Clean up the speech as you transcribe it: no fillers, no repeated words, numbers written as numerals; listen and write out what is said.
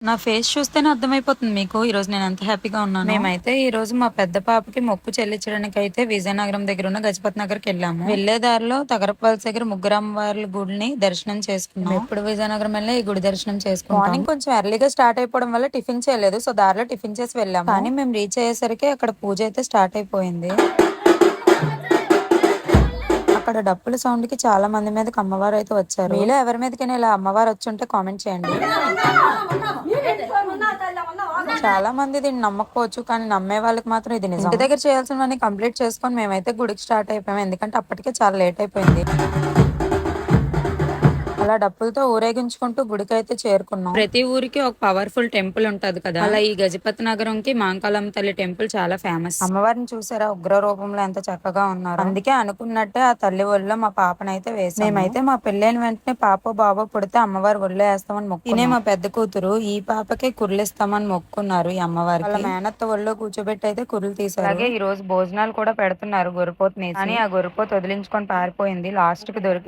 నా ఫేస్ చూస్తేనే అర్థమైపోతుంది మీకు ఈ రోజు నేను ఎంత హ్యాపీగా ఉన్నాను. మేమైతే ఈ రోజు మా పెద్ద పాపకి మొక్కు చెల్లించడానికి అయితే విజయనగరం దగ్గర ఉన్న గజపతి నగర్కి వెళ్ళాము. వెళ్లే దారిలో తగరపల్లి దగ్గర ముగ్గురు అమ్మవార్ల గుడిని దర్శనం చేసుకున్నాం. ఎప్పుడు విజయనగరం వెళ్ళి ఈ గుడి దర్శనం చేసుకున్నాం. మార్నింగ్ కొంచెం ఎర్లీగా స్టార్ట్ అయిపోవడం వల్ల టిఫిన్ చేయలేదు, సో దారిలో టిఫిన్ చేసి వెళ్ళాము. కానీ మేము రీచ్ అయ్యేసరికి అక్కడ పూజ అయితే స్టార్ట్ అయిపోయింది. అక్కడ డప్పుల సౌండ్ కి చాలా మంది మీదకి అమ్మవారు అయితే వచ్చారు. మీలో ఎవరి మీదకైనా ఇలా అమ్మవారు వచ్చి ఉంటే కామెంట్ చేయండి. చాలా మంది దీన్ని నమ్మకపోవచ్చు, కానీ నమ్మే వాళ్ళకి మాత్రం ఇది నిజం. ఇంటి దగ్గర చేయాల్సినవన్నీ కంప్లీట్ చేసుకొని మేమైతే గుడికి స్టార్ట్ అయిపోయాము, ఎందుకంటే అప్పటికే చాలా లేట్ అయిపోయింది. అలా డప్పులతో ఊరేగించుకుంటూ గుడికి అయితే చేరుకున్నాం. ప్రతి ఊరికి ఒక పవర్ఫుల్ టెంపుల్ ఉంటది కదా, అలా ఈ గజపతి నగరంకి మాంకాళమ్మ తల్లి టెంపుల్ చాలా ఫేమస్. అమ్మవారిని చూసారా, ఉగ్ర రూపంలో ఎంత చక్కగా ఉన్నారు. అందుకే అనుకున్నట్టే ఆ తల్లి ఒళ్ళో మా పాపనైతే వేసాం. మేమైతే మా పెళ్ళైన వెంటనే పాప బాబో పుడితే అమ్మవారి ఒళ్ళో వేస్తామని మొక్కునే మా పెద్ద కూతురు ఈ పాపకే కుర్లు ఇస్తామని మొక్కున్నారు ఈ అమ్మవారికి. వాళ్ళ మేనత్త ఒళ్ళో కూర్చోబెట్టి అయితే కుర్లు తీసారు. అలాగే ఈ రోజు భోజనాలు కూడా పెడుతున్నారు గొర్రెపోతుని, కానీ ఆ గొర్రెపోతు వదిలించుకొని పారిపోయింది, లాస్ట్ కి దొరికి